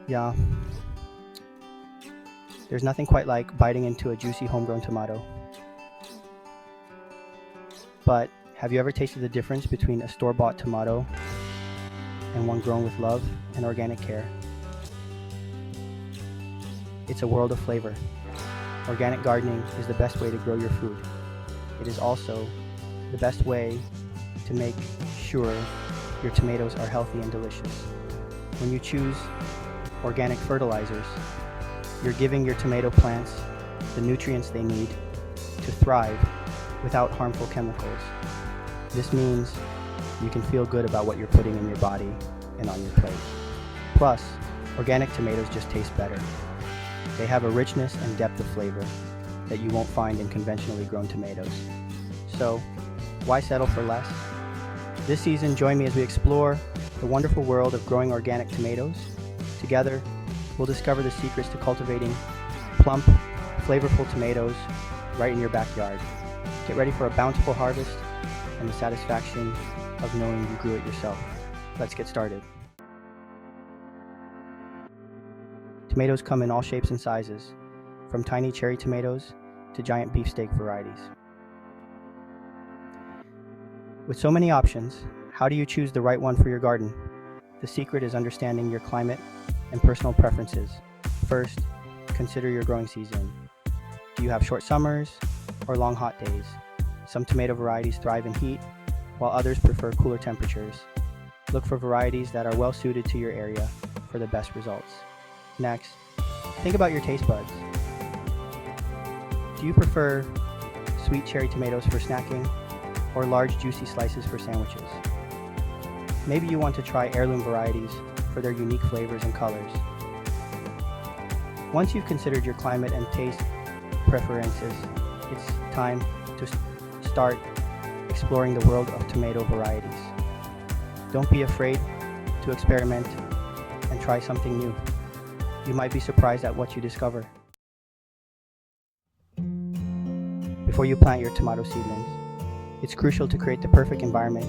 Yeah, there's nothing quite like biting into a juicy homegrown tomato. But have you ever tasted the difference between a store-bought tomato and one grown with love and organic care? It's a world of flavor. Organic gardening is the best way to grow your food. It is also the best way to make sure your tomatoes are healthy and delicious. When you choose organic fertilizers, you're giving your tomato plants the nutrients they need to thrive without harmful chemicals. This means you can feel good about what you're putting in your body and on your plate. Plus, organic tomatoes just taste better. They have a richness and depth of flavor that you won't find in conventionally grown tomatoes. So, why settle for less? This season, join me as we explore the wonderful world of growing organic tomatoes. Together, we'll discover the secrets to cultivating plump, flavorful tomatoes right in your backyard. Get ready for a bountiful harvest and the satisfaction of knowing you grew it yourself. Let's get started. Tomatoes come in all shapes and sizes, from tiny cherry tomatoes to giant beefsteak varieties. With so many options, how do you choose the right one for your garden? The secret is understanding your climate and personal preferences. First, consider your growing season. Do you have short summers or long hot days? Some tomato varieties thrive in heat, while others prefer cooler temperatures. Look for varieties that are well suited to your area for the best results. Next, think about your taste buds. Do you prefer sweet cherry tomatoes for snacking or large juicy slices for sandwiches? Maybe you want to try heirloom varieties for their unique flavors and colors. Once you've considered your climate and taste preferences, it's time to start exploring the world of tomato varieties. Don't be afraid to experiment and try something new. You might be surprised at what you discover. Before you plant your tomato seedlings, it's crucial to create the perfect environment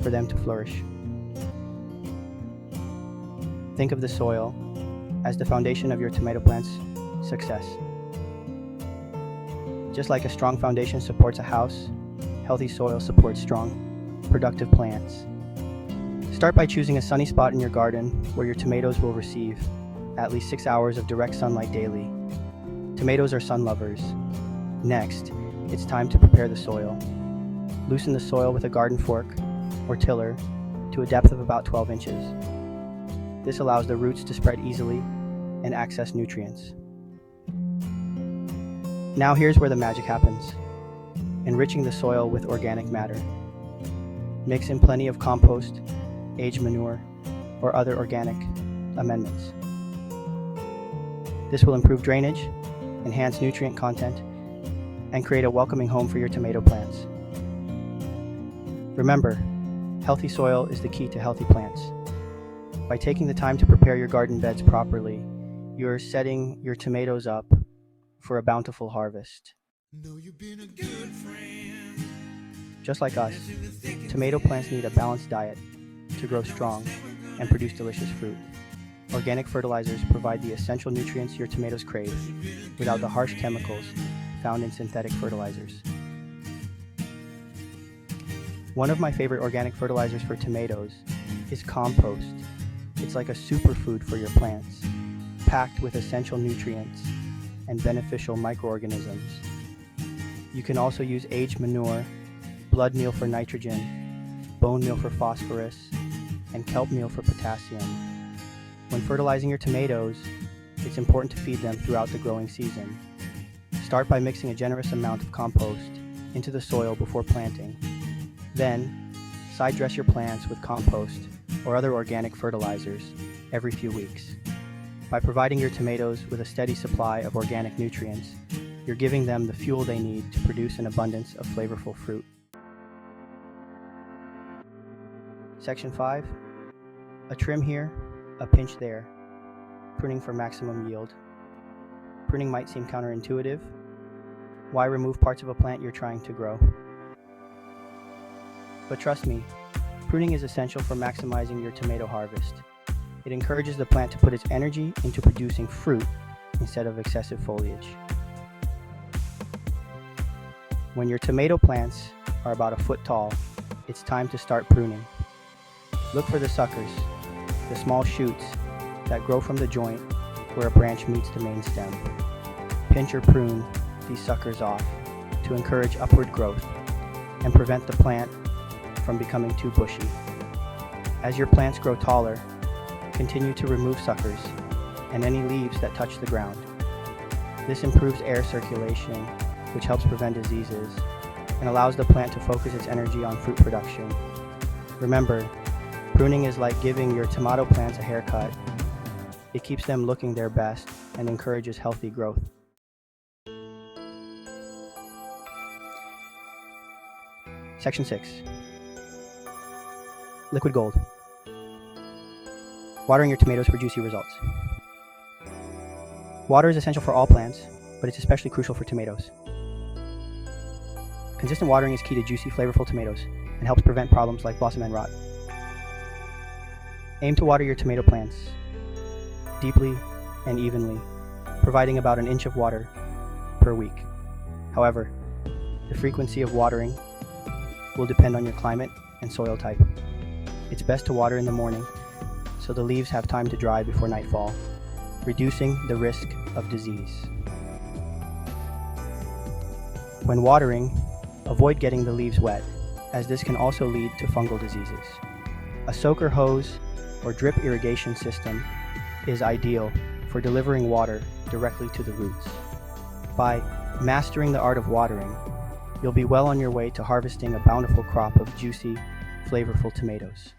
for them to flourish. Think of the soil as the foundation of your tomato plant's success. Just like a strong foundation supports a house, healthy soil supports strong, productive plants. Start by choosing a sunny spot in your garden where your tomatoes will receive at least 6 hours of direct sunlight daily. Tomatoes are sun lovers. Next, it's time to prepare the soil. Loosen the soil with a garden fork or tiller to a depth of about 12 inches. This allows the roots to spread easily and access nutrients. Now here's where the magic happens. Enriching the soil with organic matter. Mix in plenty of compost, aged manure, or other organic amendments. This will improve drainage, enhance nutrient content, and create a welcoming home for your tomato plants. Remember, healthy soil is the key to healthy plants. By taking the time to prepare your garden beds properly, you're setting your tomatoes up for a bountiful harvest. Just like us, tomato plants need a balanced diet to grow strong and produce delicious fruit. Organic fertilizers provide the essential nutrients your tomatoes crave without the harsh chemicals found in synthetic fertilizers. One of my favorite organic fertilizers for tomatoes is compost. It's like a superfood for your plants, packed with essential nutrients and beneficial microorganisms. You can also use aged manure, blood meal for nitrogen, bone meal for phosphorus, and kelp meal for potassium. When fertilizing your tomatoes, it's important to feed them throughout the growing season. Start by mixing a generous amount of compost into the soil before planting. Then, side dress your plants with compost or other organic fertilizers every few weeks. By providing your tomatoes with a steady supply of organic nutrients, you're giving them the fuel they need to produce an abundance of flavorful fruit. Section 5. A trim here, a pinch there. Pruning for maximum yield. Pruning might seem counterintuitive. Why remove parts of a plant you're trying to grow? But trust me, pruning is essential for maximizing your tomato harvest. It encourages the plant to put its energy into producing fruit instead of excessive foliage. When your tomato plants are about a foot tall, it's time to start pruning. Look for the suckers, the small shoots that grow from the joint where a branch meets the main stem. Pinch or prune these suckers off to encourage upward growth and prevent the plant from becoming too bushy. As your plants grow taller, continue to remove suckers and any leaves that touch the ground. This improves air circulation, which helps prevent diseases and allows the plant to focus its energy on fruit production. Remember, pruning is like giving your tomato plants a haircut. It keeps them looking their best and encourages healthy growth. Section 6. Liquid gold. Watering your tomatoes for juicy results. Water is essential for all plants, but it's especially crucial for tomatoes. Consistent watering is key to juicy, flavorful tomatoes and helps prevent problems like blossom end rot. Aim to water your tomato plants deeply and evenly, providing about an inch of water per week. However, the frequency of watering will depend on your climate and soil type. It's best to water in the morning so the leaves have time to dry before nightfall, reducing the risk of disease. When watering, avoid getting the leaves wet, as this can also lead to fungal diseases. A soaker hose or drip irrigation system is ideal for delivering water directly to the roots. By mastering the art of watering, you'll be well on your way to harvesting a bountiful crop of juicy, flavorful tomatoes.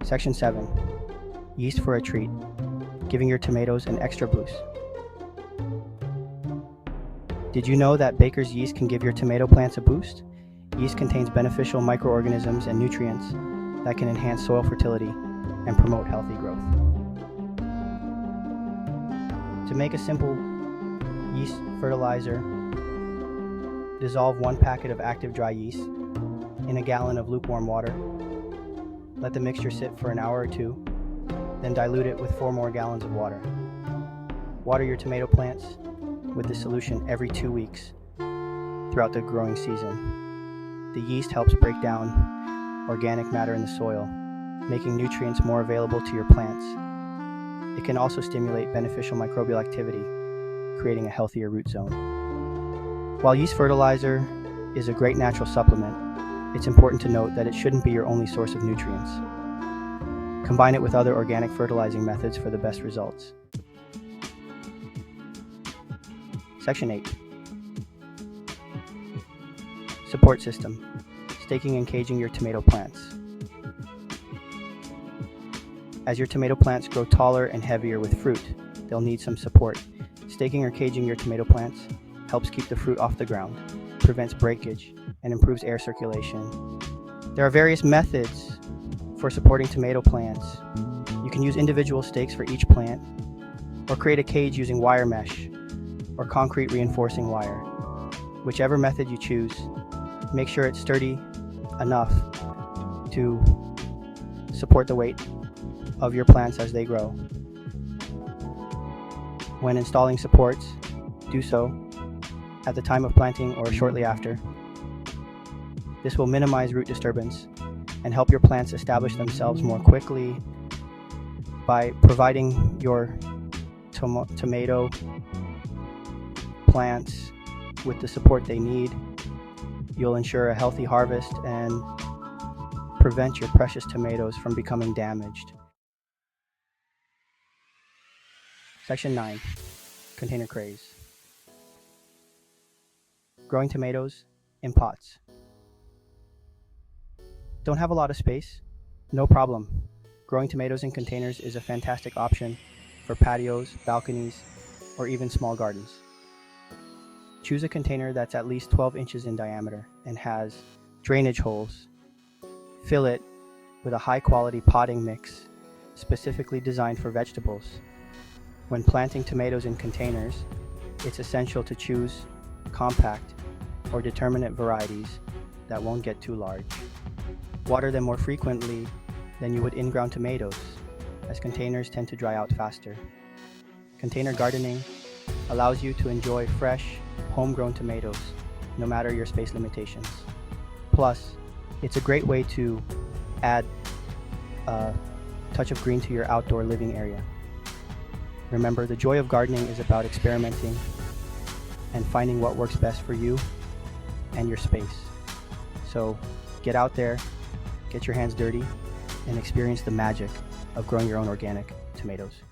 Section 7. Yeast for a treat, giving your tomatoes an extra boost. Did you know that baker's yeast can give your tomato plants a boost? Yeast contains beneficial microorganisms and nutrients that can enhance soil fertility and promote healthy growth. To make a simple yeast fertilizer, dissolve 1 packet of active dry yeast in a gallon of lukewarm water. Let the mixture sit for an hour or 2, then dilute it with 4 more gallons of water. Water your tomato plants with the solution every 2 weeks throughout the growing season. The yeast helps break down organic matter in the soil, making nutrients more available to your plants. It can also stimulate beneficial microbial activity, creating a healthier root zone. While yeast fertilizer is a great natural supplement, it's important to note that it shouldn't be your only source of nutrients. Combine it with other organic fertilizing methods for the best results. Section 8. Support system, staking and caging your tomato plants. As your tomato plants grow taller and heavier with fruit, they'll need some support. Staking or caging your tomato plants helps keep the fruit off the ground, prevents breakage, and improves air circulation. There are various methods for supporting tomato plants. You can use individual stakes for each plant, or create a cage using wire mesh or concrete reinforcing wire. Whichever method you choose, make sure it's sturdy enough to support the weight of your plants as they grow. When installing supports, do so at the time of planting or shortly after. This will minimize root disturbance and help your plants establish themselves more quickly. By providing your tomato plants with the support they need, you'll ensure a healthy harvest and prevent your precious tomatoes from becoming damaged. Section 9. Container craze. Growing tomatoes in pots. Don't have a lot of space? No problem. Growing tomatoes in containers is a fantastic option for patios, balconies, or even small gardens. Choose a container that's at least 12 inches in diameter and has drainage holes. Fill it with a high-quality potting mix specifically designed for vegetables. When planting tomatoes in containers, it's essential to choose compact or determinate varieties that won't get too large. Water them more frequently than you would in-ground tomatoes, as containers tend to dry out faster. Container gardening allows you to enjoy fresh, homegrown tomatoes, no matter your space limitations. Plus, it's a great way to add a touch of green to your outdoor living area. Remember, the joy of gardening is about experimenting and finding what works best for you and your space. So get out there, get your hands dirty, and experience the magic of growing your own organic tomatoes.